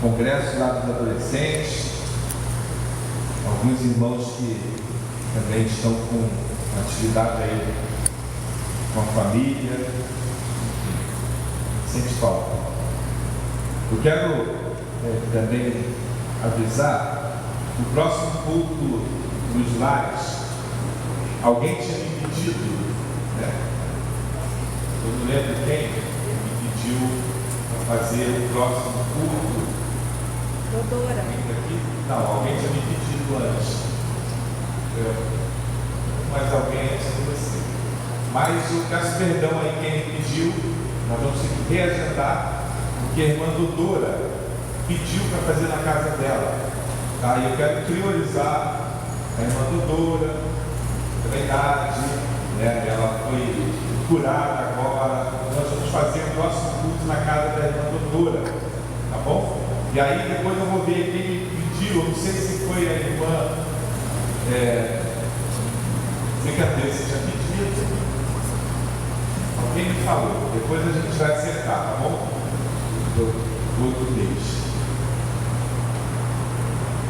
congresso lá dos adolescentes, alguns irmãos que também estão com atividade aí com a família, sempre falta. Eu quero também avisar, o próximo culto dos lares, alguém tinha me pedido, né? Eu não lembro quem me pediu para fazer o próximo culto. Doutora. Não, alguém tinha me pedido antes. Mas alguém antes de você. Mas eu peço perdão aí quem me pediu, nós vamos ter que reagendar, porque a irmã Doutora pediu para fazer na casa dela. Tá? E eu quero priorizar a irmã Doutora, pela idade, né? Ela foi curada agora. Nós vamos fazer o próximo culto na casa da irmã Doutora, tá bom? E aí depois eu vou ver quem me pediu, eu não sei se foi a irmã você já pediu? Alguém me falou, depois a gente vai acertar, tá bom? Do outro mês.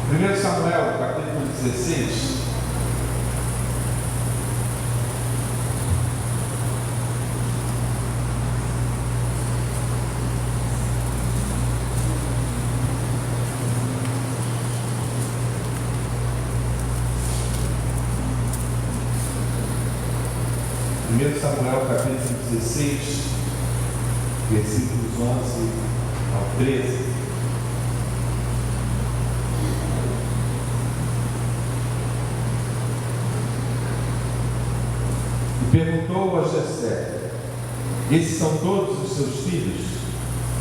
1 Samuel, capítulo 16. Samuel capítulo 16, versículos 11 ao 13. E perguntou a Jessé: esses são todos os seus filhos?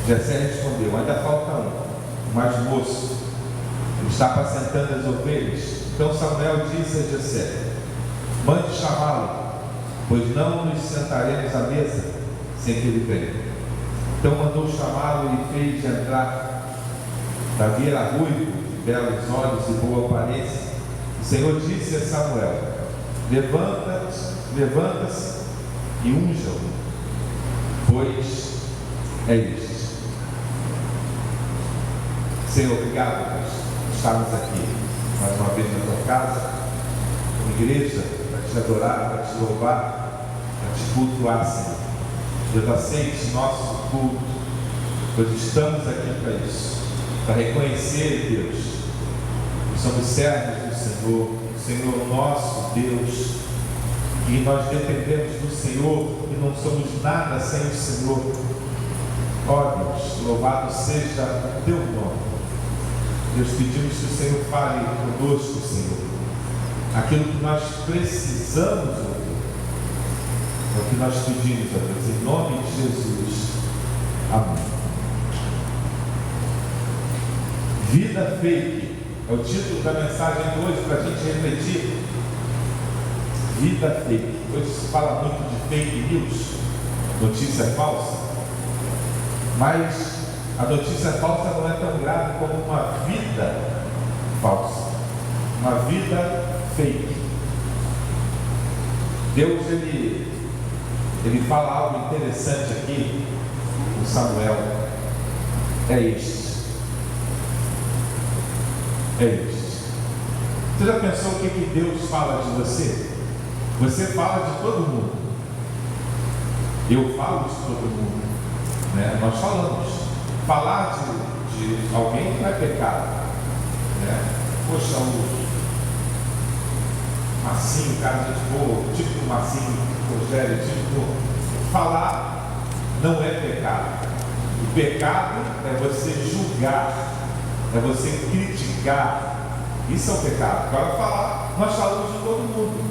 Jessé respondeu: ainda falta um, o mais moço, ele está apacentando as ovelhas. Então Samuel disse a Jessé: mande chamá-lo, pois não nos sentaremos à mesa sem que ele venha. Então mandou chamá-lo e fez entrar. Davi era ruivo, de belos olhos e boa aparência. O Senhor disse a Samuel: levanta-se e unja-o, pois é este. Senhor, obrigado por estarmos aqui mais uma vez na tua casa, como igreja, para te adorar, para te louvar, para te cultuar, Senhor. Deus, aceite nosso culto, pois estamos aqui para isso, para reconhecer, Deus, que somos servos do Senhor, o Senhor nosso Deus, e nós dependemos do Senhor e não somos nada sem o Senhor. Ó Deus, louvado seja o teu nome. Deus, pedimos que o Senhor fale conosco, Senhor, aquilo que nós precisamos ouvir. É o que nós pedimos a Deus, em nome de Jesus. Amém. Vida fake é o título da mensagem de hoje, para a gente refletir. Vida fake. Hoje se fala muito de fake news, notícia falsa, mas a notícia falsa não é tão grave como uma vida falsa, uma vida fake. Deus, ele fala algo interessante aqui com Samuel. É este. Você já pensou o que Deus fala de você? Você fala de todo mundo. Eu falo de todo mundo, né? Nós falamos. Falar de alguém não é pecado, né? Poxa, o Marcinho, cara de boa, tipo o Marcinho, Rogério, falar não é pecado. O pecado é você julgar, é você criticar. Isso é o pecado. Agora falar, nós falamos de todo mundo,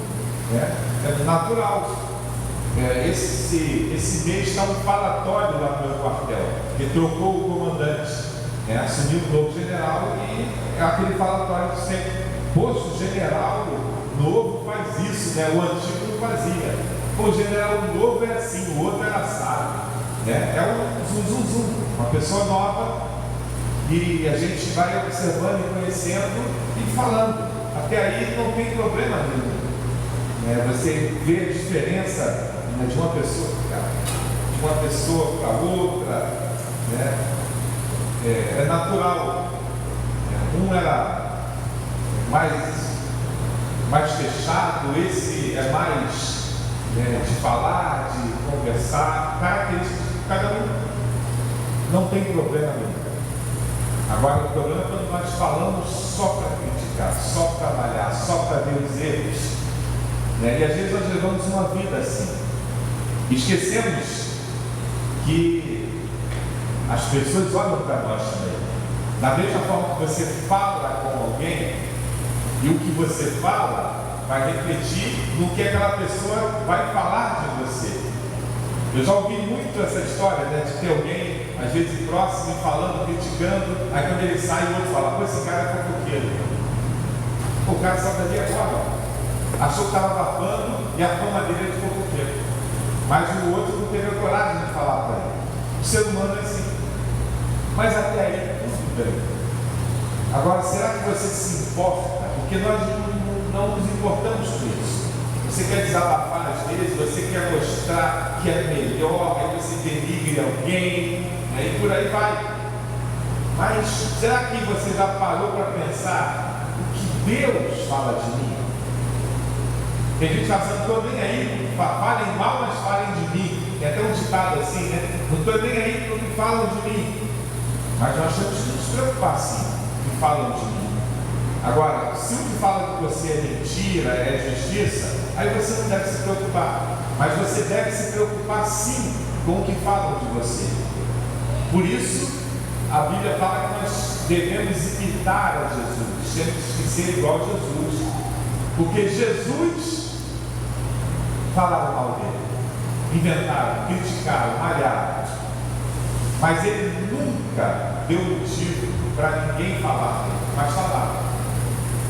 né? É natural. Esse mês está um falatório lá no meu quartel, que trocou o comandante, assumiu um novo general, e é aquele falatório de sempre. Poxa, o general novo faz isso, né? O antigo não fazia. Pô, o general novo é assim, o outro era assado, né? É um zum, uma pessoa nova, e a gente vai observando e conhecendo e falando. Até aí não tem problema nenhum. Você vê a diferença de uma pessoa para outra, né? é natural. Um era mais fechado, esse é mais de falar, de conversar, cada um não tem problema nenhum. Agora o problema é quando nós falamos só para criticar, só para malhar, só para ver os erros, né? E às vezes nós levamos uma vida assim, esquecemos que as pessoas olham para nós também. Da mesma forma que você fala com alguém, e o que você fala vai refletir no que aquela pessoa vai falar de você. Eu já ouvi muito essa história, né, de ter alguém, às vezes próximo, falando, criticando, aí quando ele sai, o outro fala: pô, esse cara é fofoqueiro. O cara só dali agora, achou que estava abafando e a fama dele é de fofoqueiro. Mas o outro não teve a coragem de falar para ele. O ser humano é assim. Mas até aí, tudo bem. Agora, será que você se importa? Porque nós não nos importamos com isso. Você quer desabafar às vezes, você quer mostrar que é melhor, aí você denigre alguém, aí por aí vai. Mas será que você já parou para pensar o que Deus fala de mim? Tem gente pensando: não estou nem aí, falem mal, mas falem de mim. É até um ditado assim, né? Não estou nem aí para o que falam de mim. Mas nós temos que nos preocupar sim, que falam de mim. Agora, se o que fala de você é mentira, é justiça, aí você não deve se preocupar. Mas você deve se preocupar sim com o que falam de você. Por isso, a Bíblia fala que nós devemos imitar a Jesus, temos que ser igual a Jesus, porque Jesus falaram mal dele, inventaram, criticaram, malharam, mas ele nunca deu motivo para ninguém falar dele, mas falaram.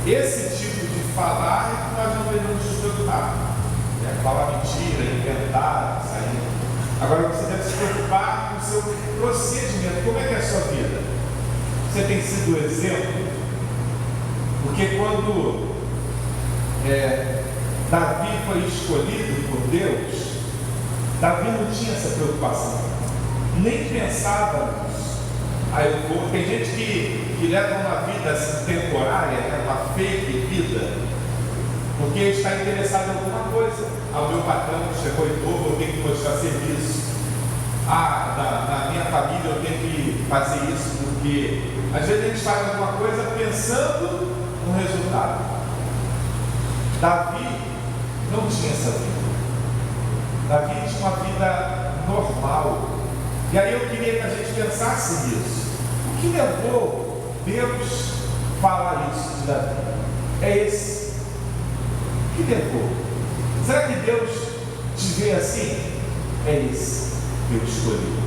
Esse tipo de falar é que nós não devemos nos preocupar. Falar mentira, inventar, sair. Agora você deve se preocupar com o seu procedimento. Como é que é a sua vida? Você tem sido exemplo? Porque quando Davi foi escolhido por Deus, Davi não tinha essa preocupação, nem pensava nisso. Tem gente que leva uma vida assim, temporária, uma fake vida, porque está interessado em alguma coisa. O meu patrão chegou de novo, eu tenho que mostrar serviço. Na minha família eu tenho que fazer isso, porque às vezes a gente faz alguma coisa pensando no resultado. Davi não tinha essa vida. Davi tinha uma vida normal. E aí eu queria que a gente pensasse nisso. O que levou Deus a falar isso de Davi? É esse. O que levou? Será que Deus te vê assim? É esse que eu escolhi.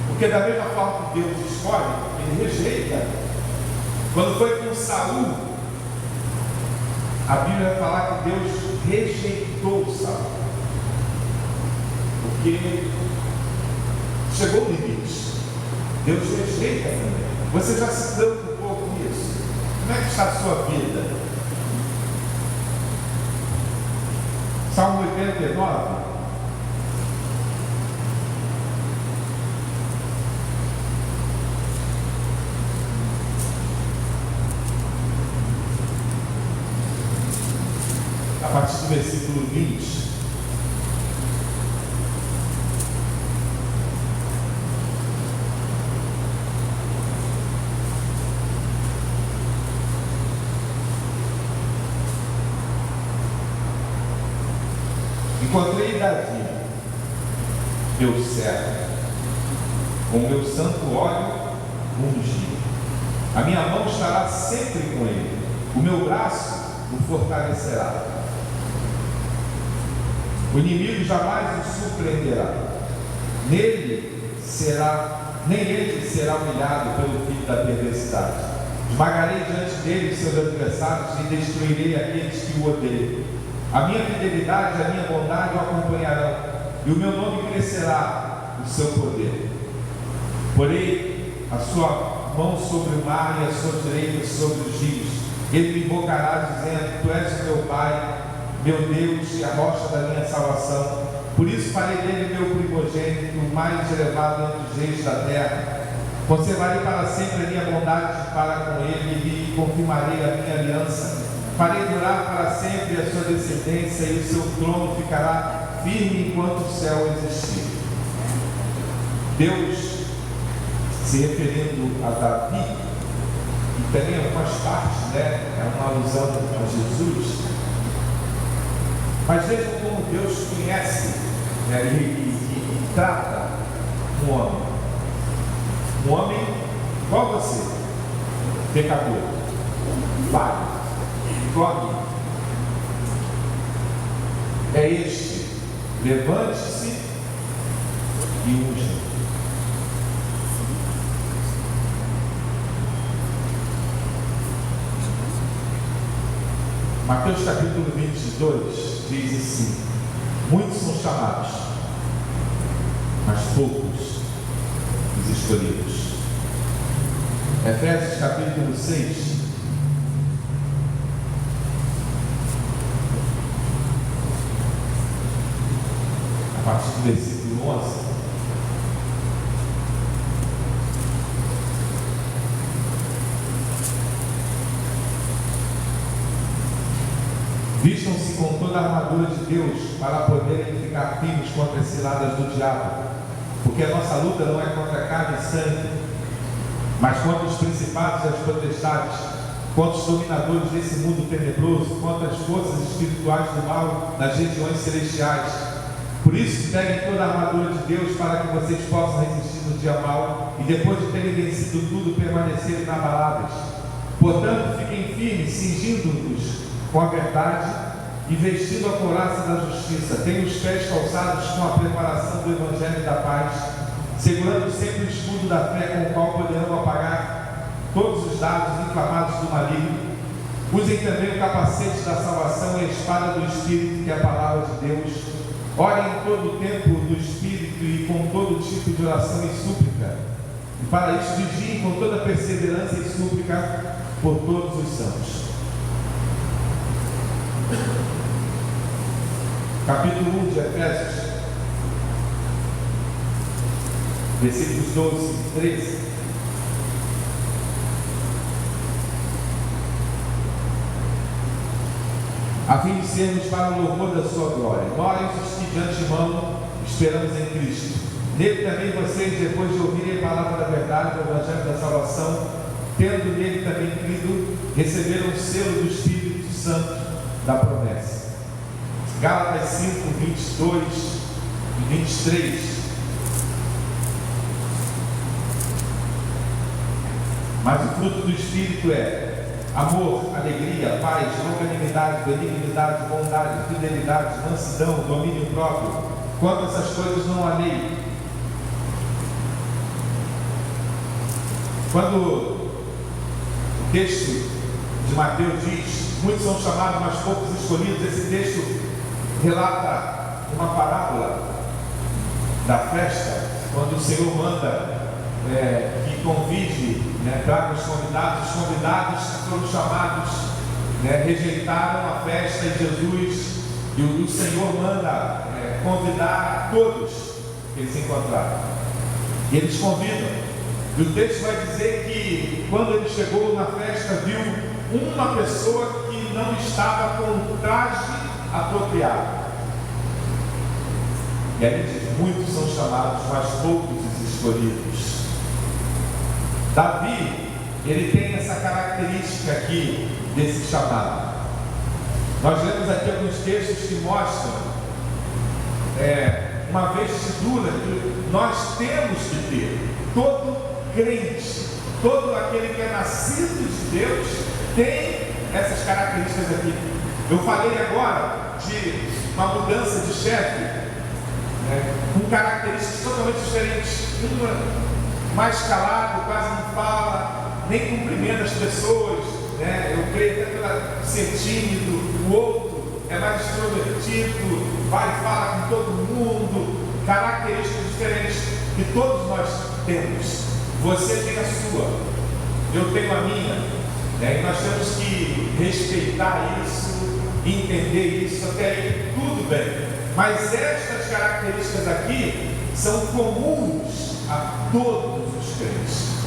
Porque da mesma forma que Deus escolhe, ele rejeita. Quando foi com Saul, a Bíblia vai falar que Deus rejeitou Saul. Porque chegou o limite. Deus rejeita também. Você já se preocupou com isso? Como é que está a sua vida? Salmo 89. A partir do versículo 20. Encontrei Davi, meu servo, com meu santo óleo ungido. A minha mão estará sempre com ele, o meu braço o fortalecerá. O inimigo jamais o surpreenderá. Nem ele será humilhado pelo filho da perversidade. Esmagarei diante dele os seus adversários e destruirei aqueles que o odeiam. A minha fidelidade e a minha bondade o acompanharão, e o meu nome crescerá no seu poder. Porei a sua mão sobre o mar e a sua direita sobre os rios. Ele me invocará dizendo: Tu és o meu Pai, meu Deus e a rocha da minha salvação. Por isso farei dele meu primogênito, o mais elevado entre os reis da terra. Conservarei para sempre a minha bondade para com ele e confirmarei a minha aliança. Farei durar para sempre a sua descendência e o seu trono ficará firme enquanto o céu existir. Deus, se referindo a Davi, e também algumas partes, é uma alusão a Jesus, mas vejam como Deus conhece e trata um homem. Um homem igual você, pecador, falho, come. É este: levante-se e unja. Mateus capítulo 22 diz assim: muitos são chamados, mas poucos os escolhidos. Efésios capítulo 6, a partir do versículo 11. Vistam-se com toda a armadura de Deus para poderem ficar firmes contra as ciladas do diabo, porque a nossa luta não é contra carne e sangue, mas contra os principados e as potestades, contra os dominadores desse mundo tenebroso, contra as forças espirituais do mal nas regiões celestiais. Por isso, peguem toda a armadura de Deus para que vocês possam resistir no dia mau e depois de terem vencido tudo, permanecerem inabaláveis. Portanto, fiquem firmes, cingindo-nos com a verdade e vestindo a couraça da justiça. Tenham os pés calçados com a preparação do Evangelho da paz, segurando sempre o escudo da fé com o qual poderão apagar todos os dardos inflamados do maligno. Usem também o capacete da salvação e a espada do Espírito, que é a palavra de Deus. Orem em todo o tempo do Espírito e com todo tipo de oração e súplica. E para isso vigiem com toda perseverança e súplica por todos os santos. Capítulo 1 de Efésios, versículos 12 e 13. A fim de sermos para o louvor da sua glória, nós os que de antemão esperamos em Cristo. Nele também vocês, depois de ouvirem a palavra da verdade, o Evangelho da salvação, tendo nele também crido, receberam o selo do Espírito Santo da promessa. Gálatas 5, 22 e 23. Mas o fruto do Espírito é amor, alegria, paz, longanimidade, benignidade, bondade, fidelidade, mansidão, domínio próprio. Quanto a essas coisas não há lei. Quando o texto de Mateus diz: muitos são chamados, mas poucos escolhidos, esse texto relata uma parábola da festa, quando o Senhor manda que convide, traga os convidados que foram chamados, rejeitaram a festa e Jesus, e o Senhor manda convidar todos que eles encontraram, e eles convidam, e o texto vai dizer que quando ele chegou na festa, viu uma pessoa que não estava com um traje apropriado. E aí diz: muitos são chamados, mas poucos os escolhidos. Davi, ele tem essa característica aqui desse chamado. Nós lemos aqui alguns textos que mostram uma vestidura que nós temos que ter. Todo crente, todo aquele que é nascido de Deus tem essas características aqui. Eu falei agora de uma mudança de chefe, com características totalmente diferentes. Um mais calado, quase não fala, nem cumprimenta as pessoas, eu creio até pela ser tímido. O outro é mais extrovertido, vai e fala com todo mundo. Características diferentes que todos nós temos. Você tem a sua, eu tenho a minha, e nós temos que respeitar isso, entender isso. Até aí tudo bem, mas estas características aqui são comuns a todos os crentes.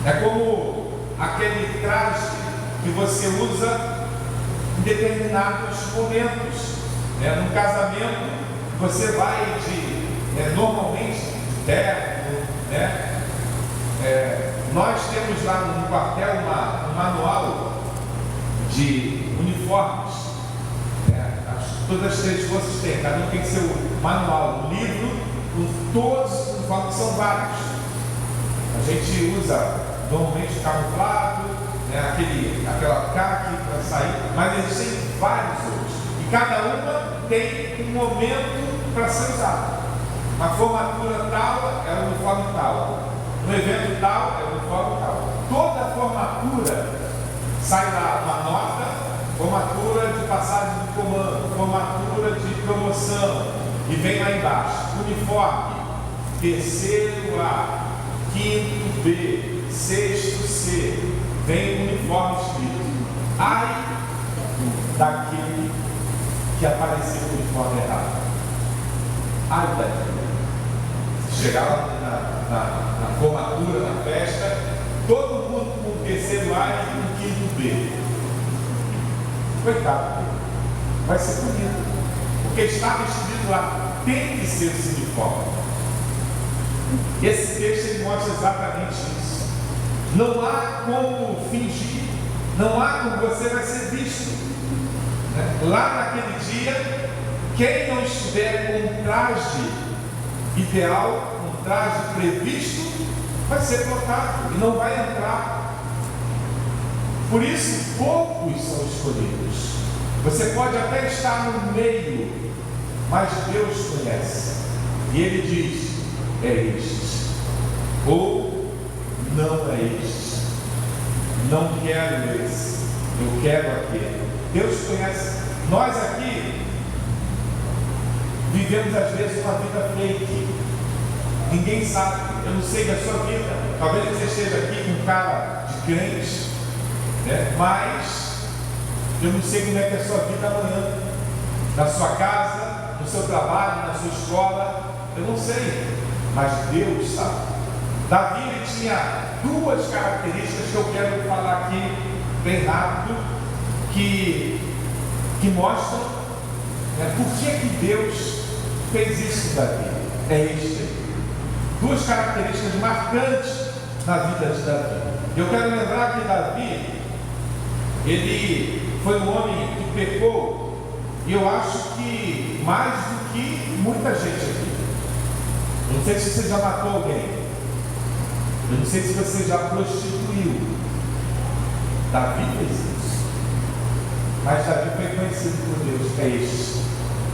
É como aquele traje que você usa em determinados momentos. No casamento, você vai normalmente de terno. Nós temos lá no quartel um manual de uniformes. Todas as 3 forças têm, cada um tem que ser o manual, um livro com todos os uniformes, que são vários. A gente usa normalmente camuflado, aquela caque para sair, mas existem vários outros. E cada uma tem um momento para ser usado. Na formatura tal é o uniforme tal, no evento tal é o uniforme tal. Toda formatura sai lá uma nota, formatura de passagem de comando, formatura de promoção, e vem lá embaixo, uniforme, 3º A, 5º B, 6º C, vem o uniforme escrito. Ai daquele que apareceu com o uniforme errado. Ai daquele. Chegar lá na formatura, na festa, todo mundo com o 3º A e com o 5º B. Coitado, vai ser punido, porque estava escrito lá, tem que ser esse uniforme. Esse texto ele mostra exatamente isso. Não há como fingir, não há como você vai ser visto. Lá naquele dia, quem não estiver com um traje ideal, um traje previsto, vai ser cortado e não vai entrar. Por isso, poucos são escolhidos. Você pode até estar no meio, mas Deus conhece. E Ele diz, é este. Ou não é este. Não quero esse. Eu quero aquele. Deus conhece. Nós aqui vivemos às vezes uma vida fake. Ninguém sabe. Eu não sei da sua vida. Talvez você esteja aqui com cara de crente, mas eu não sei como é que é a sua vida amanhã, na sua casa, no seu trabalho, na sua escola, eu não sei, mas Deus sabe. Davi ele tinha 2 características que eu quero falar aqui bem rápido, que mostram por que Deus fez isso com Davi. É este. 2 características marcantes na vida de Davi. Eu quero lembrar que Davi ele foi um homem que pecou, e eu acho que mais do que muita gente aqui. Eu não sei se você já matou alguém, eu não sei se você já prostituiu. Davi fez isso, mas Davi foi conhecido por Deus, é este.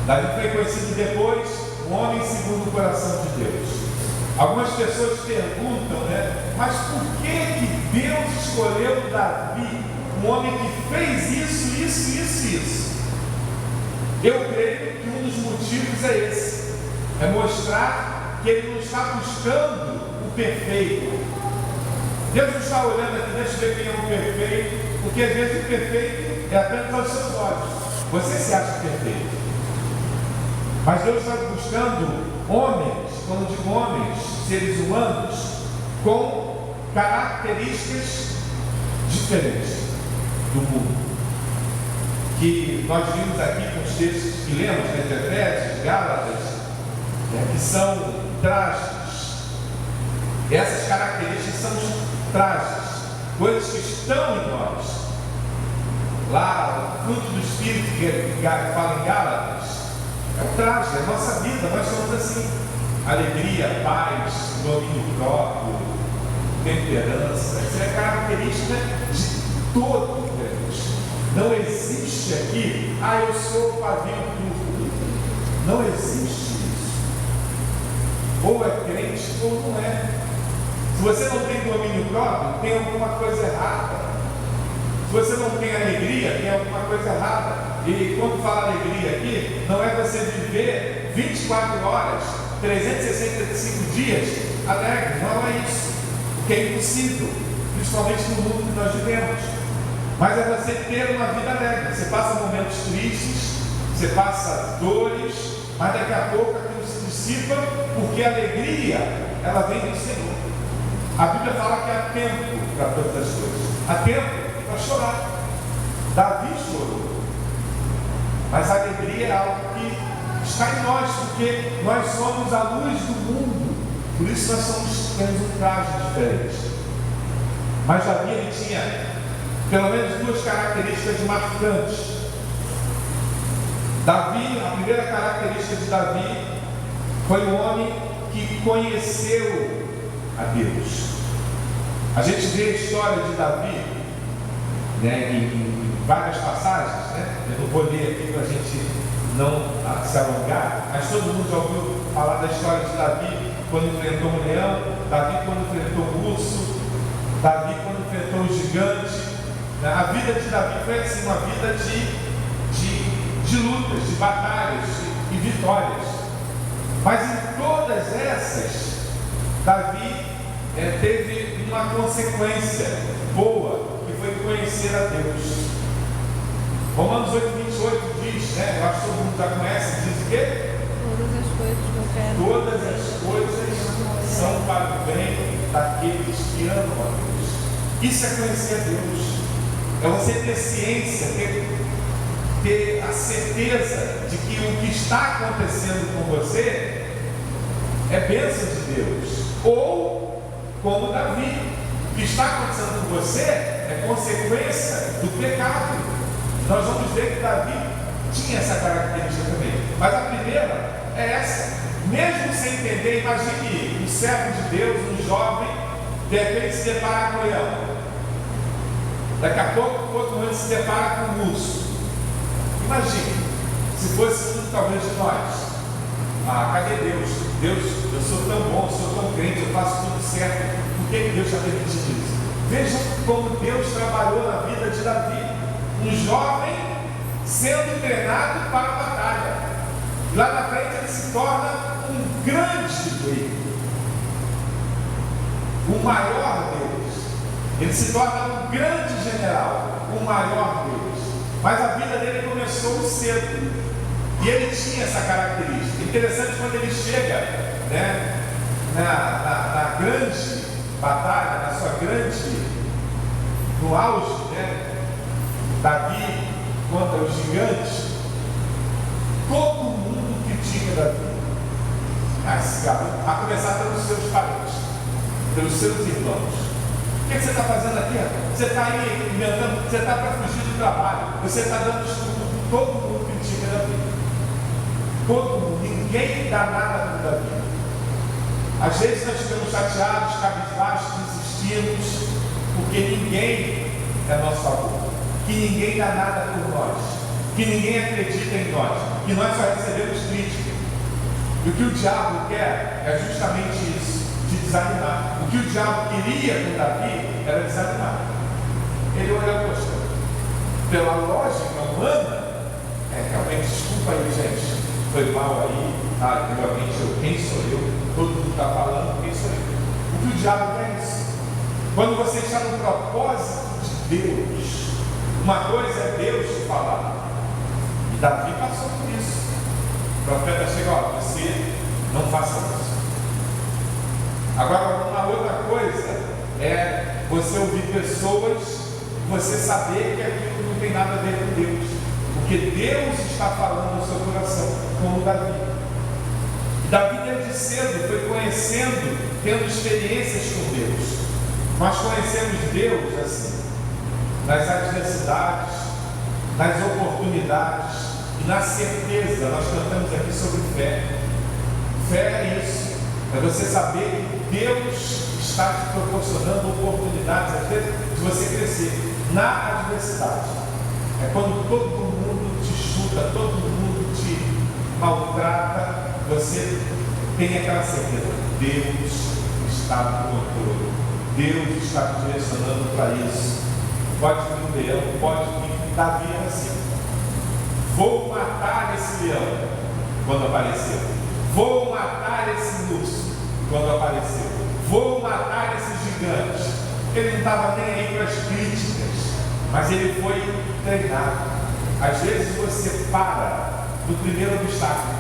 Davi foi conhecido depois, um homem segundo o coração de Deus. Algumas pessoas perguntam, mas por que Deus escolheu Davi, um homem que fez isso? Eu creio que um dos motivos é esse, é mostrar que ele não está buscando o perfeito. Deus não está olhando aqui, deixa eu ver quem é o perfeito, porque às vezes o perfeito é apenas aos seus olhos. Você se acha perfeito, mas Deus está buscando homens, quando digo homens, seres humanos, com características diferentes do mundo, que nós vimos aqui com os textos que lemos, de Efésios, Gálatas, que são trajes. Essas características são os trajes, coisas que estão em nós. Lá, o fruto do Espírito que fala em Gálatas, é o traje, é a nossa vida, nós somos assim: alegria, paz, domínio próprio, temperança. Essa é a característica de todo crente. Não existe aqui, eu sou pavio turco. Não existe isso. Ou é crente ou não é. Se você não tem domínio próprio, tem alguma coisa errada. Se você não tem alegria, tem alguma coisa errada. E quando fala alegria aqui, não é você viver 24 horas, 365 dias alegre. Não é isso. Porque é impossível, principalmente no mundo que nós vivemos. Mas é você ter uma vida alegre. Você passa momentos tristes, você passa dores, mas daqui a pouco aquilo se dissipa, porque a alegria, ela vem do Senhor. A Bíblia fala que há tempo para todas as coisas. Há tempo para chorar. Davi chorou. Mas a alegria é algo que está em nós, porque nós somos a luz do mundo. Por isso nós temos um traje diferente. Mas Davi, ele tinha pelo menos duas características marcantes. Davi, a primeira característica de Davi foi um homem que conheceu a Deus. A gente vê a história de Davi, né, em várias passagens, né? Eu não vou ler aqui para a gente não se alongar, mas todo mundo já ouviu falar da história de Davi quando enfrentou um leão, Davi quando enfrentou um urso, Davi quando enfrentou um gigante. A vida de Davi foi assim, uma vida de lutas, de batalhas e vitórias. Mas em todas essas, Davi teve uma consequência boa, que foi conhecer a Deus. Romanos 8:28 diz, né? Eu acho que todo mundo já conhece, diz o quê? Todas as coisas que eu quero. Todas as coisas são para o bem daqueles que amam a Deus. Isso é conhecer a Deus. É você ter ciência, ter a certeza de que o que está acontecendo com você é bênção de Deus. Ou, como Davi, o que está acontecendo com você é consequência do pecado. Nós vamos ver que Davi tinha essa característica também. Mas a primeira é essa. Mesmo sem entender, imagine um servo de Deus, um jovem, de repente se depara com o leão. Daqui a pouco, outro momento se depara com o urso. Imagine, se fosse um talvez de nós. Cadê Deus? Deus, eu sou tão bom, eu sou tão crente, eu faço tudo certo. Por que Deus está permitindo isso? Vejam como Deus trabalhou na vida de Davi. Um jovem sendo treinado para a batalha. Lá na frente ele se torna um grande rei. O maior deles. Ele se torna um grande general, o maior deles. Mas a vida dele começou cedo. E ele tinha essa característica. Interessante quando ele chega, né, na grande batalha, no auge, né, Davi contra os gigantes, todo mundo critica Davi. Esse garoto, a começar pelos seus parentes, pelos seus irmãos. O que você está fazendo aqui? Você está aí inventando, você está para fugir do trabalho, você está dando desculpa. Todo mundo critica Davi. Todo mundo, ninguém dá nada para Davi. Às vezes nós ficamos chateados, cabisbaixos, desistimos, porque ninguém é nosso favor, que ninguém dá nada por nós, que ninguém acredita em nós, que nós só recebemos crítica. E o que o diabo quer é justamente isso. De desanimar. O que o diabo queria com Davi era desanimar. Ele olha, poxa, pela lógica humana, realmente, desculpa aí, gente, foi mal aí, realmente, quem sou eu? Todo mundo está falando, quem sou eu? O que o diabo quer é isso. Quando você está no propósito de Deus, uma coisa é Deus te falar, e Davi passou por isso. O profeta chega, você não faça isso. Agora, uma outra coisa é você ouvir pessoas e você saber que aquilo não tem nada a ver com Deus, porque Deus está falando no seu coração, como Davi. Davi desde cedo foi conhecendo, tendo experiências com Deus. Nós conhecemos Deus assim, nas adversidades, nas oportunidades e na certeza. Nós cantamos aqui sobre fé. Fé é isso. É você saber que Deus está te proporcionando oportunidades, às vezes, de você crescer na adversidade. É quando todo mundo te chuta, todo mundo te maltrata, você tem aquela certeza: Deus está no controle, Deus está te direcionando para isso. Pode vir um leão, pode vir Davi assim. Vou matar esse leão quando apareceu. Vou matar esse urso quando apareceu. Vou matar esse gigante. Ele não estava nem aí para as críticas, mas ele foi treinado. Às vezes você para no primeiro obstáculo,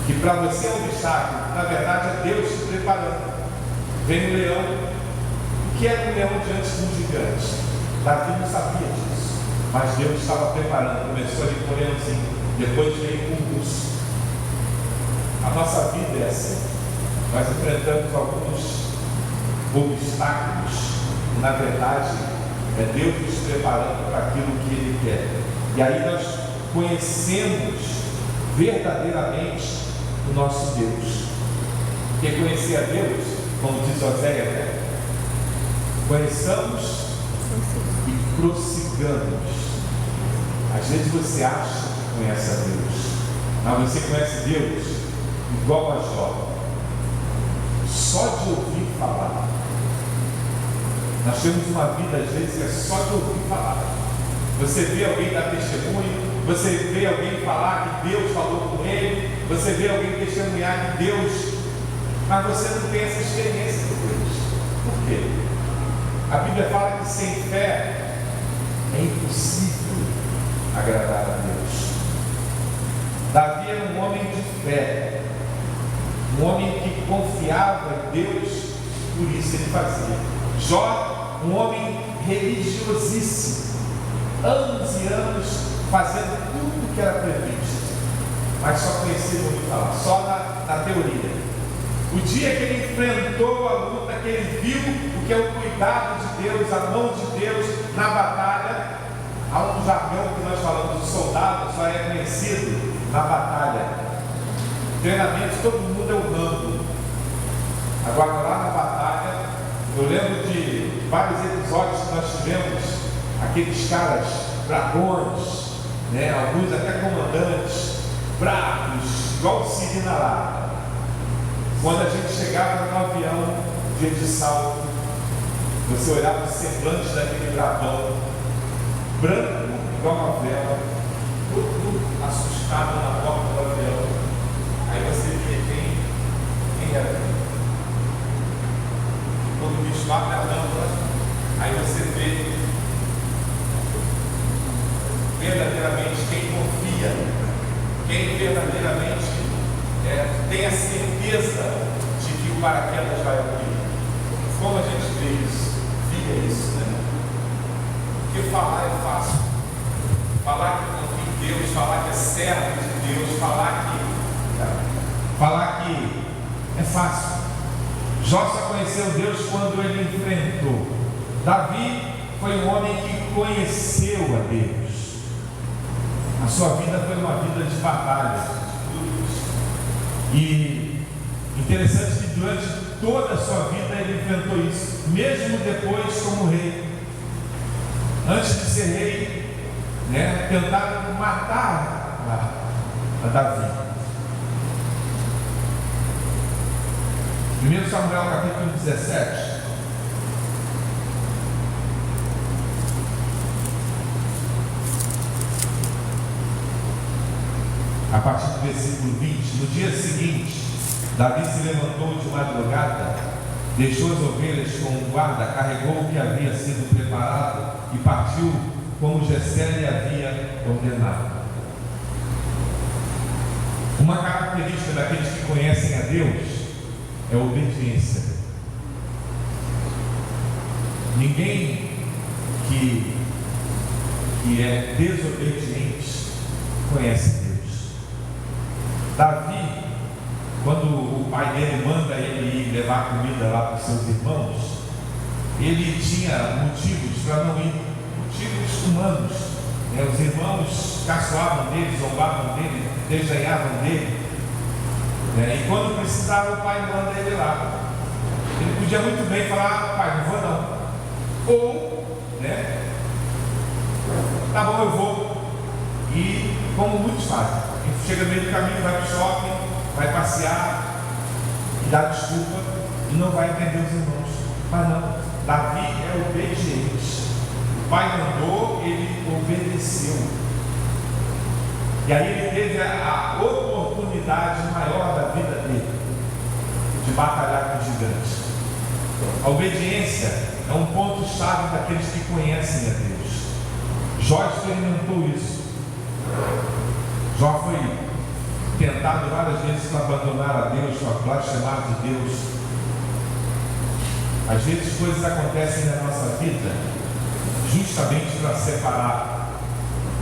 que para você é um obstáculo, na verdade é Deus te preparando. Vem o leão, que era um leão diante de um gigante? Davi não sabia disso, mas Deus estava preparando. Começou ali com o leãozinho, depois veio com o urso. A nossa vida é assim. Nós enfrentamos alguns obstáculos e, na verdade, é Deus nos preparando para aquilo que Ele quer. E aí nós conhecemos verdadeiramente o nosso Deus. Porque conhecer a Deus, como diz Oséia, né? Conheçamos e prossigamos. Às vezes você acha que conhece a Deus, mas você conhece Deus igual a Jó, só de ouvir falar. Nós temos uma vida, às vezes, que é só de ouvir falar. Você vê alguém dar testemunho, você vê alguém falar que Deus falou com ele, você vê alguém testemunhar que Deus, mas você não tem essa experiência com Deus. Por quê? A Bíblia fala que sem fé é impossível agradar a Deus. Davi era um homem de fé, um homem que confiava em Deus, por isso ele fazia. Jó, um homem religiosíssimo, anos e anos fazendo tudo o que era previsto, mas só conhecia ouvir falar, só na teoria. O dia que ele enfrentou a luta, que ele viu o que é o cuidado de Deus, a mão de Deus na batalha, há um jargão que nós falamos, o soldado só é conhecido na batalha. Treinamento, todo mundo é o Rambo. Agora, lá na batalha, eu lembro de vários episódios que nós tivemos, aqueles caras bravões, né? Alguns até comandantes, bravos, igual o Sirina lá. Quando a gente chegava no avião, dia de salto, você olhava o semblante daquele bravão, branco, igual uma vela, todo assustado na porta do avião. Aí você vê quem era. Quando o bicho abre a lâmpada, aí você vê verdadeiramente quem confia, quem verdadeiramente tem a certeza de que o paraquedas vai abrir. Como a gente vê isso? Via isso, né? Porque falar é fácil. Falar que confia em Deus, falar que é servo de Deus, falar que é fácil. Jó só conheceu Deus quando ele enfrentou. Davi foi um homem que conheceu a Deus. A sua vida foi uma vida de batalha. E interessante que durante toda a sua vida ele enfrentou isso, mesmo depois como rei. Antes de ser rei, né, tentaram matar a Davi. 1 Samuel capítulo 17. A partir do versículo 20, no dia seguinte, Davi se levantou de madrugada, deixou as ovelhas com o guarda, carregou o que havia sido preparado e partiu como Jessé lhe havia ordenado. Uma característica daqueles que conhecem a Deus é a obediência. Ninguém que é desobediente conhece Deus. Davi, quando o pai dele manda ele ir levar comida lá para os seus irmãos, ele tinha motivos para não ir, motivos humanos. Os irmãos caçoavam dele, zombavam dele, desdenhavam dele. E quando precisava, o pai manda ele lá. Ele podia muito bem falar: pai, não vou não. Ou, tá bom, eu vou. E como muitos fazem, chega no meio do caminho, vai para o shopping, vai passear e dá desculpa e não vai atender os irmãos. Mas não, Davi é obediente. O pai mandou, ele obedeceu. E aí ele teve a oportunidade maior da vida dele de batalhar com o gigante. A obediência é um ponto-chave daqueles que conhecem a Deus. Jó experimentou isso. Jó foi tentado várias vezes para abandonar a Deus, para blasfemar de Deus. Às vezes coisas acontecem na nossa vida justamente para separar,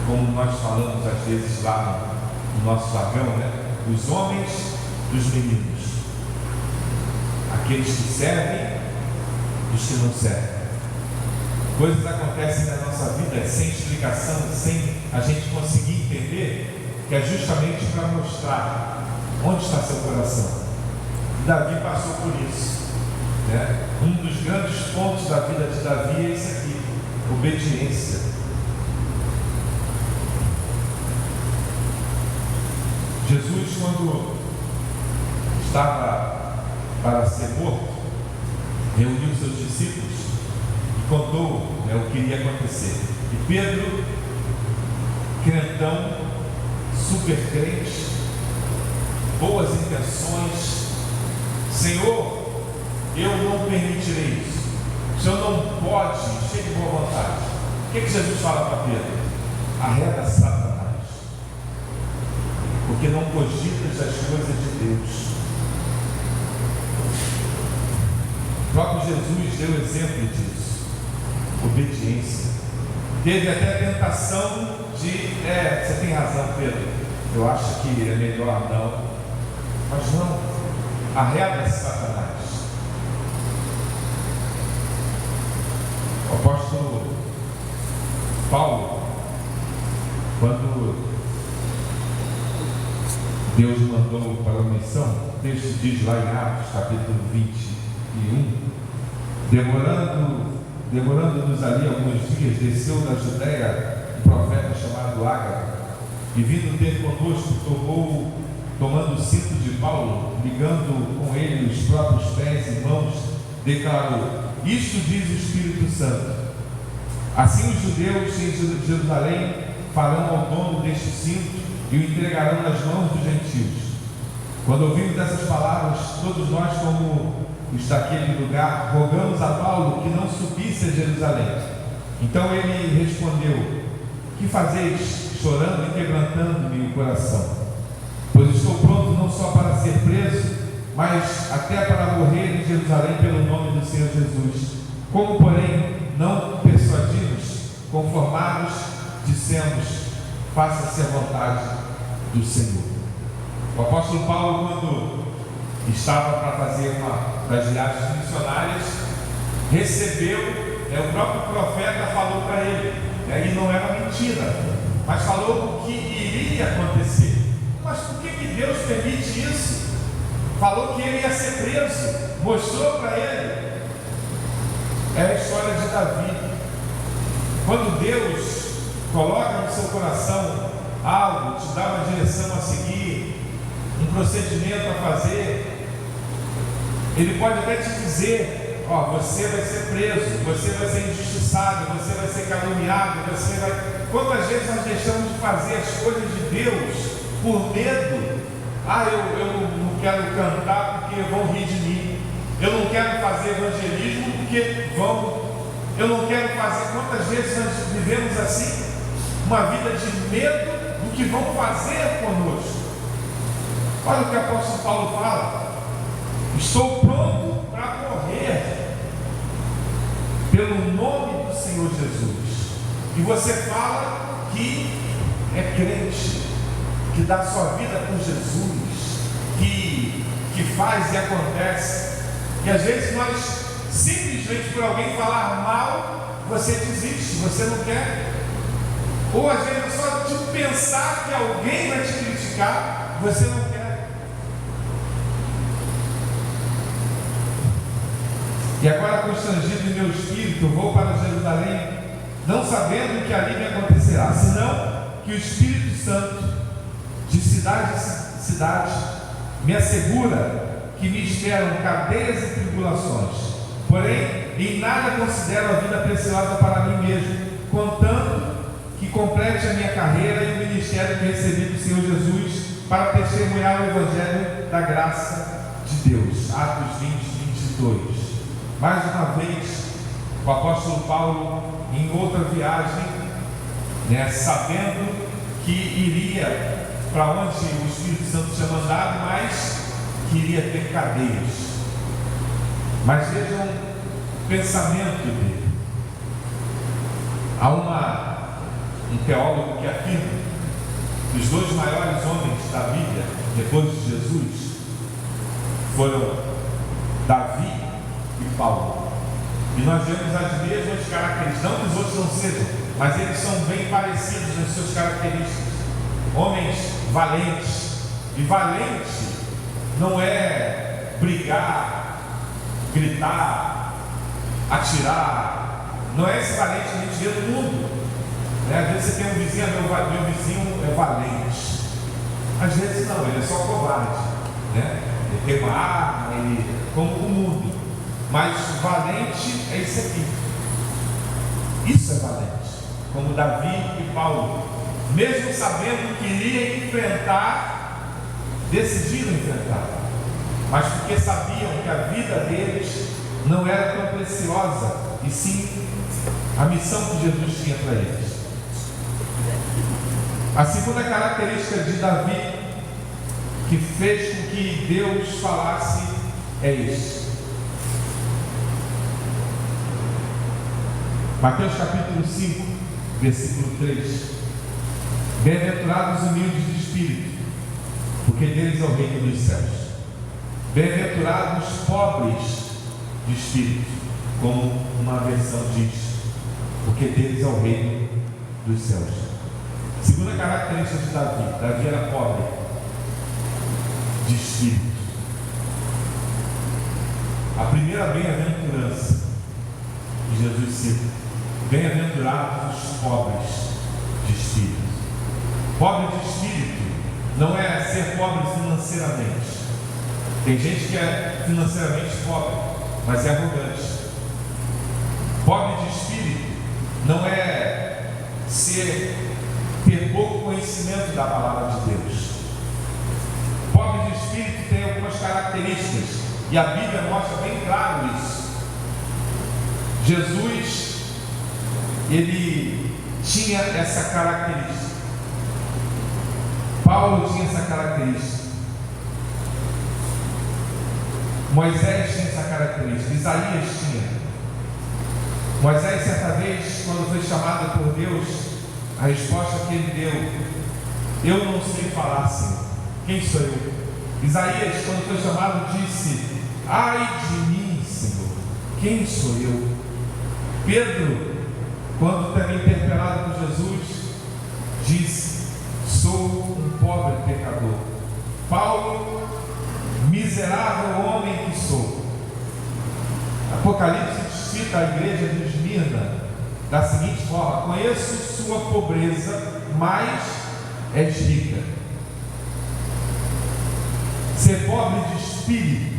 como nós falamos às vezes lá no nosso jargão, né? Os homens dos meninos, aqueles que servem dos que não servem. Coisas acontecem na nossa vida sem explicação, sem a gente conseguir entender, que é justamente para mostrar onde está seu coração. Davi passou por isso, né? Um dos grandes pontos da vida de Davi é esse aqui: obediência. Jesus, quando estava para ser morto, reuniu seus discípulos e contou o que iria acontecer. E Pedro, crentão, super crente, boas intenções: Senhor, eu não permitirei isso. O Senhor não pode, cheio de boa vontade. O que Jesus fala para Pedro? Arreda Satanás, porque não cogitas as coisas de Deus. O próprio Jesus deu exemplo disso. Obediência. Teve até a tentação de, você tem razão, Pedro, eu acho que é melhor não. Mas não, arreda Satanás. O apóstolo Paulo, quando Deus mandou para a missão, o texto diz lá em Atos, capítulo 21, demorando-nos ali alguns dias, desceu da Judéia um profeta chamado Ágabo, e vindo ter conosco, tomando o cinto de Paulo, ligando com ele os próprios pés e mãos, declarou: isto diz o Espírito Santo: assim os judeus em Jerusalém farão ao dono deste cinto e o entregarão nas mãos dos gentios. Quando ouvimos essas palavras, todos nós, como está aquele lugar, rogamos a Paulo que não subisse a Jerusalém. Então ele respondeu: que fazeis, chorando e quebrantando-me o coração? Pois estou pronto não só para ser preso, mas até para morrer em Jerusalém pelo nome do Senhor Jesus. Como, porém, não persuadimos, conformados, dissemos: faça-se a vontade do Senhor. O apóstolo Paulo, quando estava para fazer uma das viagens missionárias, recebeu, o próprio profeta falou para ele, e não era mentira, mas falou o que iria acontecer. Mas por que Deus permite isso? Falou que ele ia ser preso, mostrou para ele. É a história de Davi. Quando Deus coloca no seu coração algo, te dá uma direção a seguir, um procedimento a fazer, Ele pode até te dizer: você vai ser preso, você vai ser injustiçado, você vai ser caluniado, você vai... Quantas vezes nós deixamos de fazer as coisas de Deus por medo? Eu não quero cantar porque vão rir de mim. Eu não quero fazer evangelismo porque vão. Eu não quero fazer. Quantas vezes nós vivemos assim? Uma vida de medo do que vão fazer conosco. Olha o que o apóstolo Paulo fala: estou pronto para morrer pelo nome do Senhor Jesus. E você fala que é crente, que dá sua vida com Jesus, que faz e acontece. E às vezes nós, simplesmente por alguém falar mal, você desiste, você não quer. Ou às vezes só de pensar que alguém vai te criticar, você não quer. E agora, constrangido em meu espírito, vou para Jerusalém, não sabendo o que ali me acontecerá, senão que o Espírito Santo, de cidade em cidade, me assegura que me esperam cadeias e tribulações. Porém, em nada considero a vida preciosa para mim mesmo, contanto que complete a minha carreira e o ministério que recebi do Senhor Jesus, para testemunhar o Evangelho da graça de Deus. Atos 20, 22. Mais uma vez, o apóstolo Paulo, em outra viagem, sabendo que iria para onde o Espírito Santo tinha mandado, mas que iria ter cadeias. Mas vejam pensamento dele. Há um teólogo que afirma que os dois maiores homens da Bíblia, depois de Jesus, foram Davi e Paulo. E nós vemos as mesmas características, não que os outros não sejam, mas eles são bem parecidos nas suas características. Homens valentes. E valente não é brigar, gritar, atirar. Não é esse valente que a gente vê no mundo. Às vezes você tem um vizinho, meu vizinho é valente. Às vezes não, ele é só covarde. Ele tem uma arma, como o mundo. Mas valente é isso aqui. Isso é valente. Como Davi e Paulo. Mesmo sabendo que iria enfrentar, decidiram enfrentar. Mas porque sabiam que a vida deles não era tão preciosa, e sim a missão que Jesus tinha para eles. A segunda característica de Davi, que fez com que Deus falasse, é isso. Mateus capítulo 5, versículo 3. Bem-aventurados os humildes de espírito, porque deles é o reino dos céus. Bem-aventurados os pobres de espírito, como uma versão diz, porque deles é o reino dos céus. Segunda característica de Davi: Davi era pobre de espírito. A primeira bem-aventurança que Jesus cita: bem-aventurados os pobres de espírito. Pobre de espírito não é ser pobre financeiramente. Tem gente que é financeiramente pobre, mas é arrogante. Pobre de espírito não é ter pouco conhecimento da palavra de Deus. Pobre de espírito tem algumas características, e a Bíblia mostra bem claro isso. Jesus, ele tinha essa característica. Paulo tinha essa característica. Moisés tinha essa característica. Isaías tinha. Moisés, certa vez, quando foi chamado por Deus, a resposta que ele deu: eu não sei falar, Senhor. Quem sou eu? Isaías, quando foi chamado, disse: ai de mim, Senhor, quem sou eu? Pedro, quando também interpelado por Jesus, disse: sou um pobre pecador. Paulo: miserável homem que sou. Apocalipse cita a igreja de Esmirna da seguinte forma: conheço sua pobreza, mas és rica. Ser pobre de espírito,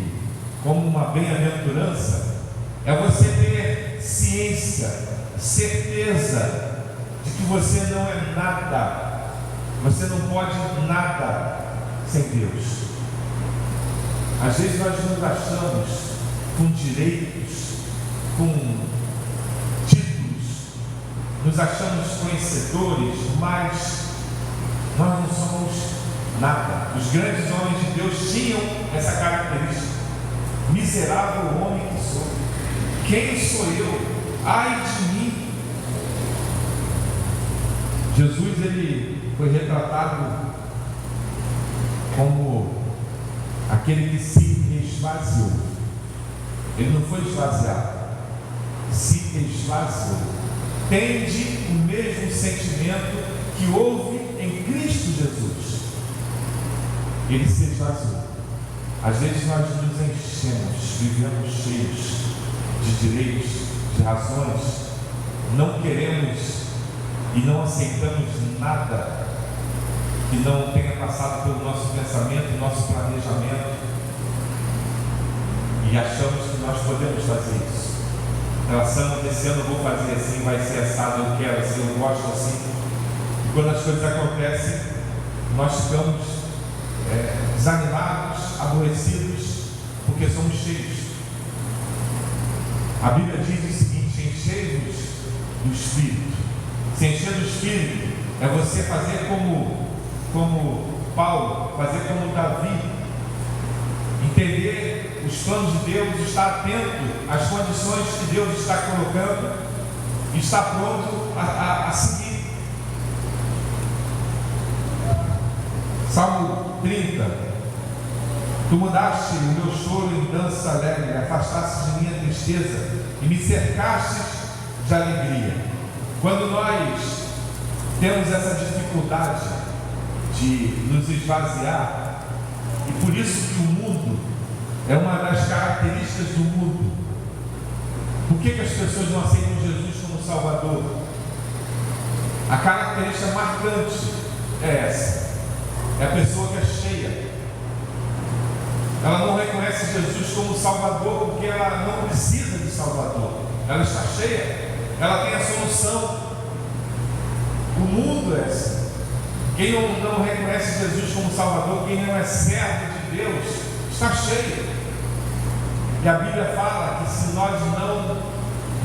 como uma bem-aventurança, é você ter ciência, certeza de que você não é nada. Você não pode nada sem Deus. Às vezes nós nos achamos com direitos, com títulos, nos achamos conhecedores, mas nós não somos nada. Os grandes homens de Deus tinham essa característica: miserável homem que sou. Quem sou eu? Ai de mim. Jesus, ele foi retratado como aquele que se esvaziou. Ele não foi esvaziado, se esvaziou. Tende o mesmo sentimento que houve em Cristo Jesus. Ele se esvaziou. Às vezes nós nos enchemos, vivemos cheios de direitos, de razões, não queremos e não aceitamos nada que não tenha passado pelo nosso pensamento, nosso planejamento, e achamos que nós podemos fazer isso. Relação desse ano eu vou fazer assim, vai ser assado, eu quero assim, eu gosto assim. E quando as coisas acontecem, nós ficamos desanimados, aborrecidos, porque somos cheios. A Bíblia diz o seguinte: enchei-vos do Espírito. Se encher do Espírito é você fazer como Paulo, fazer como Davi, entender os planos de Deus, estar atento às condições que Deus está colocando e estar pronto a seguir. Salmo 30. Tu mudaste o meu choro em dança alegre, afastaste de mim a tristeza e me cercaste de alegria. Quando nós temos essa dificuldade de nos esvaziar, e por isso que o mundo é uma das características do mundo. Por que as pessoas não aceitam Jesus como Salvador? A característica marcante é essa. É a pessoa que é cheia. Ela não reconhece Jesus como Salvador porque ela não precisa de Salvador. Ela está cheia, ela tem a solução. O mundo é assim. Quem não reconhece Jesus como Salvador, quem não é servo de Deus, está cheio. E a Bíblia fala que se nós não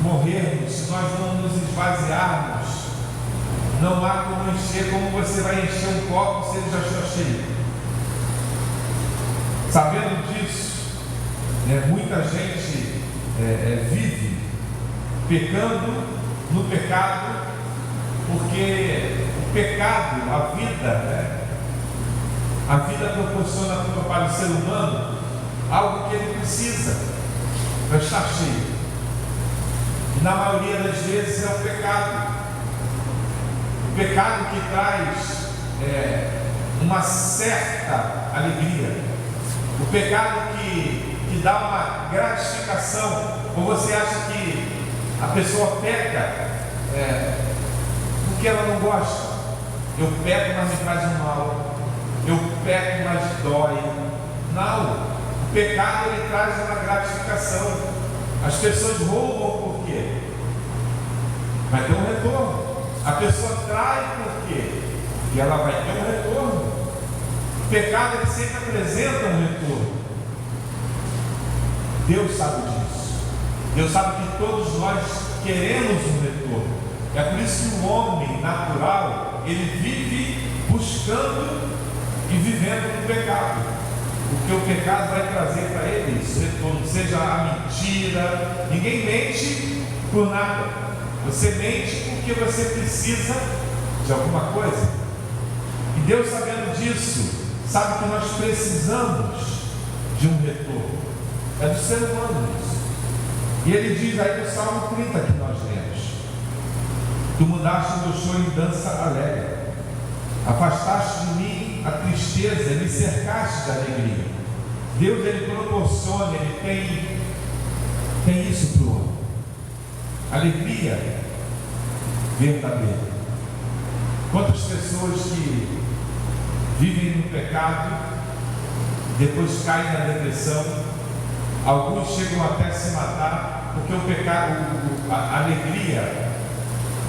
morrermos, se nós não nos esvaziarmos, não há como encher, como você vai encher um copo se ele já está cheio. Sabendo disso, muita gente vive pecando no pecado, porque o pecado, a vida proporciona para o ser humano algo que ele precisa para estar cheio. E na maioria das vezes é o pecado. O pecado que traz uma certa alegria. O pecado que dá uma gratificação. Ou você acha que a pessoa peca porque ela não gosta? Eu peco, mas me faz um mal. Eu peco, mas dói. Não. O pecado ele traz uma gratificação. As pessoas roubam por quê? Vai ter um retorno. A pessoa trai por quê? E ela vai ter um retorno. O pecado ele sempre apresenta um retorno. Deus sabe disso. Deus sabe que todos nós queremos um retorno. É por isso que o homem natural ele vive buscando e vivendo no pecado. Porque o pecado vai trazer para ele esse retorno, seja a mentira. Ninguém mente por nada. Você mente porque você precisa de alguma coisa. E Deus, sabendo disso, sabe que nós precisamos de um retorno. É do ser humano isso. E ele diz aí no Salmo 30 que nós lemos: Tu mudaste o meu choro em dança alegre, afastaste de mim a tristeza e me cercaste de alegria. Deus ele proporciona, ele tem isso para o homem. Alegria verdadeira. Quantas pessoas que vivem no pecado, depois caem na depressão, alguns chegam até a se matar, porque o pecado, a alegria,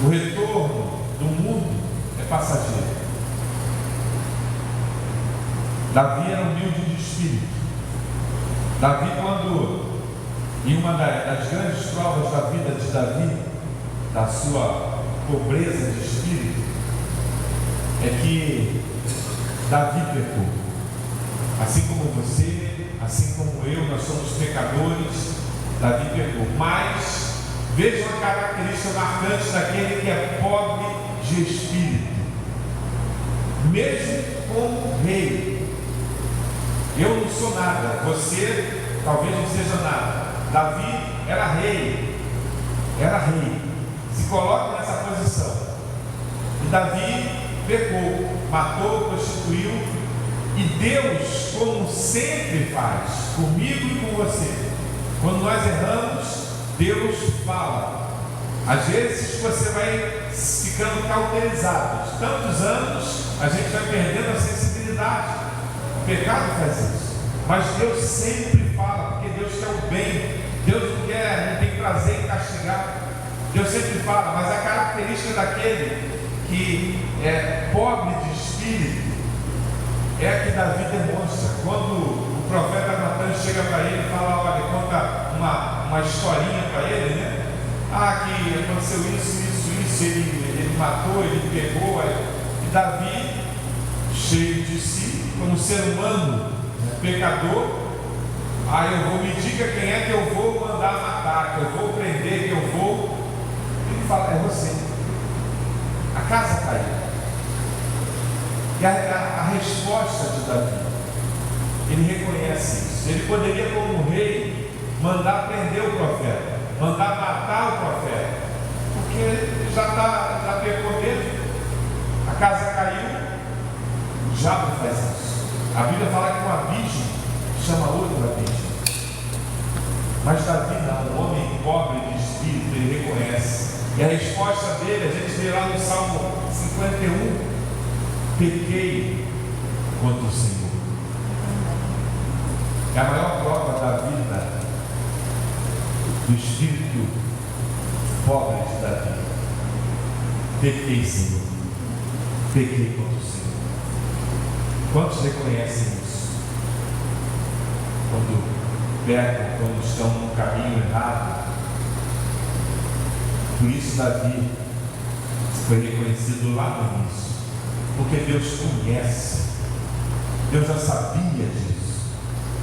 o retorno do mundo é passageiro. Davi era humilde de espírito. Davi, quando em uma das grandes provas da vida de Davi, da sua pobreza de espírito, é que Davi pecou. Assim como você, assim como eu, nós somos pecadores. Davi pecou. Mas vejam a característica marcante daquele que é pobre de espírito. Mesmo como rei, eu não sou nada, você talvez não seja nada. Davi era rei, se coloca nessa posição. E Davi pecou, matou, prostituiu. E Deus, como sempre faz, comigo e com você, quando nós erramos, Deus fala. Às vezes você vai ficando cauterizado. De tantos anos, a gente vai perdendo a sensibilidade. O pecado faz isso. Mas Deus sempre fala, porque Deus quer o bem. Deus não tem prazer em castigar. Deus sempre fala, mas a característica daquele que é pobre de espírito é a que Davi demonstra. Quando o profeta Natan chega para ele e fala, olha, conta uma historinha para ele, né? Que aconteceu isso, ele matou, ele pegou. E Davi, cheio de si, como ser humano, pecador, Me diga quem é que eu vou mandar matar, que eu vou prender, que eu vou. Ele fala, é você. A casa caiu. E a resposta de Davi, ele reconhece isso. Ele poderia, como rei, mandar prender o profeta, mandar matar o profeta, porque ele já pecou mesmo. A casa caiu, o diabo faz isso. A Bíblia fala que um abismo chama outro abismo. Mas Davi não, um homem pobre de espírito, ele reconhece. E a resposta dele, a gente vê lá no Salmo 51, pequei contra o Senhor. É a maior prova da vida do espírito pobre de Davi. Pequei, Senhor. Pequei contra o Senhor. Quantos reconhecem isso? Quando pecam, quando estão no caminho errado. Por isso Davi foi reconhecido lá no início, porque Deus conhece. Deus já sabia disso,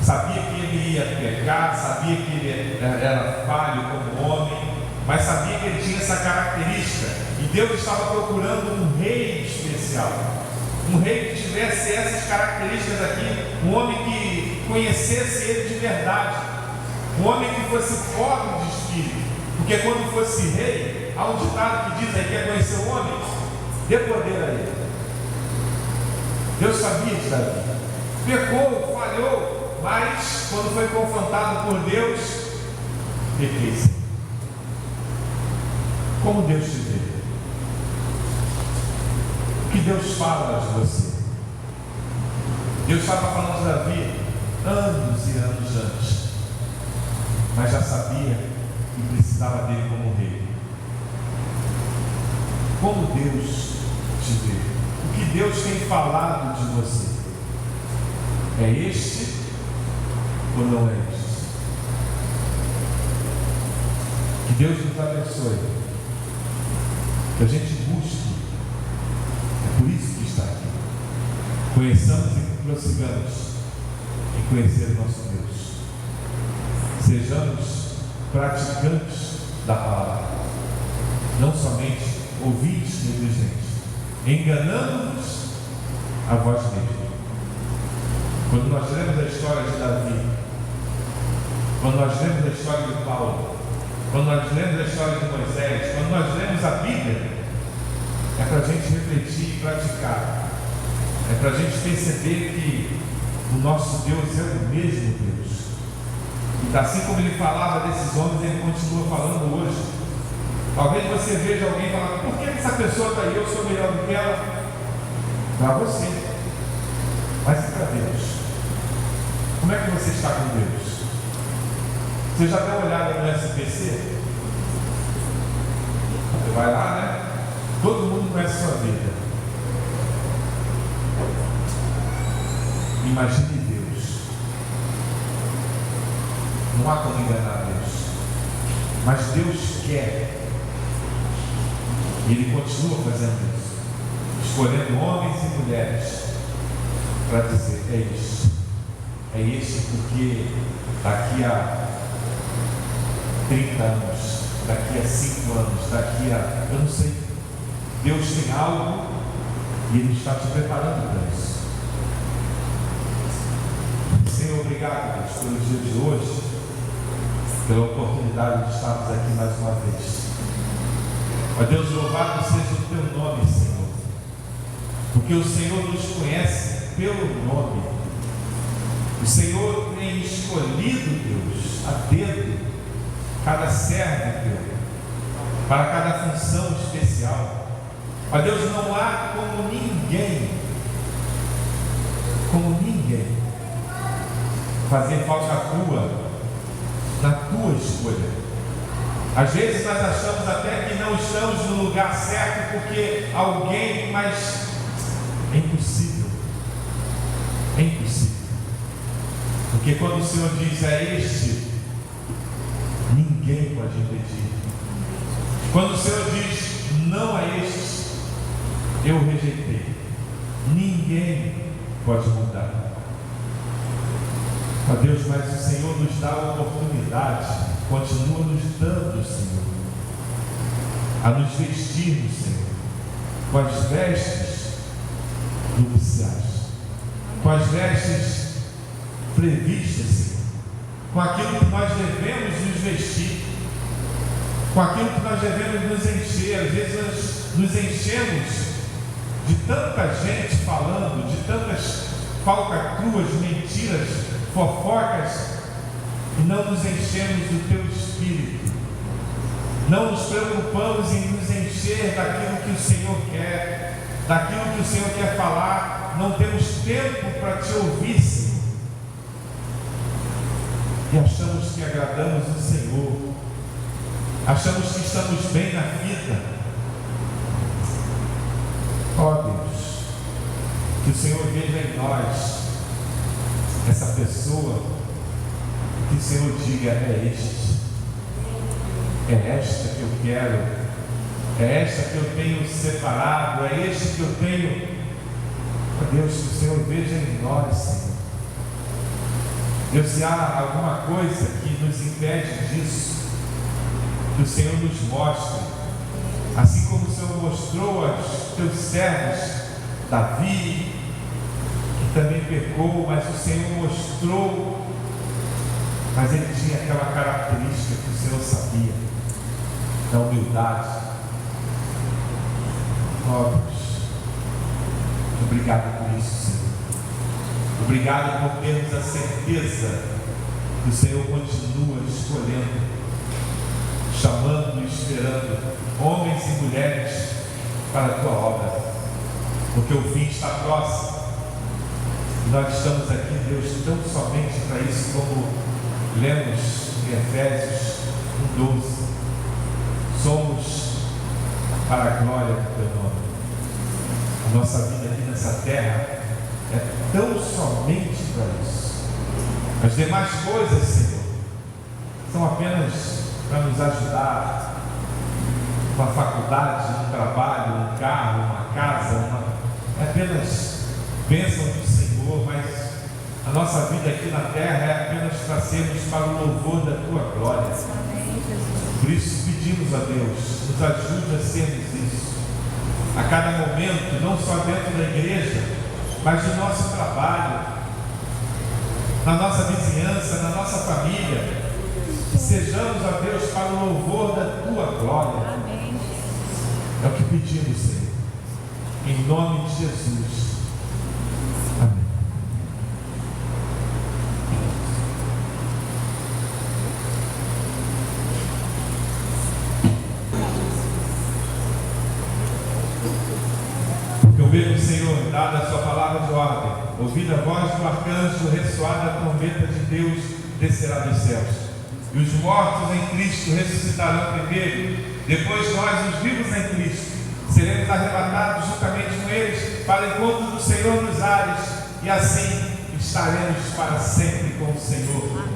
sabia que ele ia pecar, sabia que ele era falho como homem, mas sabia que ele tinha essa característica, e Deus estava procurando um rei especial, um rei que tivesse essas características aqui, um homem que conhecesse ele de verdade, um homem que fosse pobre de espírito, porque quando fosse rei, há um ditado que diz aí, quer conhecer o homem? Dê poder a ele. Deus sabia de Davi, pecou, falhou, mas quando foi confrontado por Deus, pequei. Como Deus te vê? O que Deus fala de você? Deus estava falando de Davi anos e anos antes, mas já sabia que precisava dele como rei. Como Deus te vê? O que Deus tem falado de você? É este ou não é este? Que Deus nos abençoe, que a gente busque, é por isso que está aqui, conheçamos e prossigamos em conhecer o nosso Deus, sejamos praticantes da palavra, não somente ouvintes negligentes, enganando-nos a vós mesmos. Quando nós lemos a história de Davi, quando nós lemos a história de Paulo, quando nós lemos a história de Moisés, quando nós lemos a Bíblia, é para a gente refletir e praticar, é para a gente perceber que o nosso Deus é o mesmo Deus, e assim como ele falava desses homens, ele continua falando hoje. Talvez você veja alguém falar, por que essa pessoa está aí, eu sou melhor do que ela? Para você, mas e para Deus? Como é que você está com Deus? Você já deu uma olhada no SPC? Você vai lá, né? Todo mundo conhece a sua vida. Imagine Deus. Não há como enganar Deus. Mas Deus quer. E Ele continua fazendo isso. Escolhendo homens e mulheres para dizer, é este porque daqui a 30 anos, daqui a 5 anos, daqui a, eu não sei, Deus tem algo e Ele está te preparando para isso. Senhor, obrigado, Deus, pelo dia de hoje, pela oportunidade de estarmos aqui mais uma vez. Ó Deus, louvado seja o Teu nome, Senhor, porque o Senhor nos conhece pelo nome. O Senhor tem escolhido, Deus, a dedo, cada servo Teu, para cada função especial. Ó Deus, não há como ninguém, fazer falta na Tua escolha. Às vezes nós achamos até que não estamos no lugar certo porque alguém, mas é impossível. É impossível. Porque quando o Senhor diz é este, ninguém pode impedir. Quando o Senhor diz não é este, eu rejeitei, ninguém pode mudar. Ó Deus, mas o Senhor vestimos, Senhor, com as vestes nupciais, com as vestes previstas, Senhor, com aquilo que nós devemos nos vestir, com aquilo que nós devemos nos encher. Às vezes nós nos enchemos de tanta gente falando, de tantas falcatruas, mentiras, fofocas, e não nos enchemos do Teu Espírito. Não nos preocupamos em nos encher daquilo que o Senhor quer, daquilo que o Senhor quer falar. Não temos tempo para Te ouvir, Senhor. E achamos que agradamos o Senhor, achamos que estamos bem na vida. Ó Deus, que o Senhor veja em nós essa pessoa, que o Senhor diga: é esta que eu quero, é esta que eu tenho separado, é este que eu tenho. Ó Deus, que o Senhor veja em nós, Senhor. Deus, se há alguma coisa que nos impede disso, que o Senhor nos mostre, assim como o Senhor mostrou aos Teus servos, Davi, que também pecou, mas o Senhor mostrou, mas ele tinha aquela característica que o Senhor sabia, da humildade. Ó Deus, obrigado por isso, Senhor. Obrigado por termos a certeza que o Senhor continua escolhendo, chamando e esperando homens e mulheres para a Tua obra, porque o fim está próximo. E nós estamos aqui, Deus, tão somente para isso, como lemos em Efésios 1:12. Somos para a glória do Teu nome. A nossa vida aqui nessa terra é tão somente para isso. As demais coisas, Senhor, são apenas para nos ajudar. Uma faculdade, um trabalho, um carro, uma casa, é apenas bênção do Senhor, mas a nossa vida aqui na terra é apenas para sermos para o louvor da Tua glória. Por isso pedimos a Deus, nos ajude a sermos isso a cada momento, não só dentro da igreja, mas no nosso trabalho, na nossa vizinhança, na nossa família. Sejamos, a Deus, para o louvor da Tua glória. Amém. É o que pedimos, Senhor, em nome de Jesus. Amém. Eu vejo, Senhor, dada a Sua palavra de ordem, ouvida a voz do arcanjo, ressoada a trombeta de Deus, descerá dos céus. E os mortos em Cristo ressuscitarão primeiro. Depois nós, os vivos em Cristo, seremos arrebatados juntamente com eles para o encontro do Senhor nos ares, e assim estaremos para sempre com o Senhor.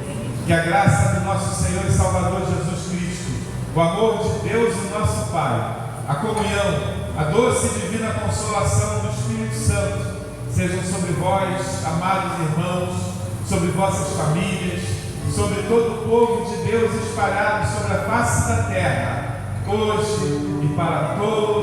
Que a graça do nosso Senhor e Salvador Jesus Cristo, o amor de Deus e nosso Pai, a comunhão, a doce e divina consolação do Espírito Santo sejam sobre vós, amados irmãos, sobre vossas famílias, sobre todo o povo de Deus espalhado sobre a face da terra, hoje e para todos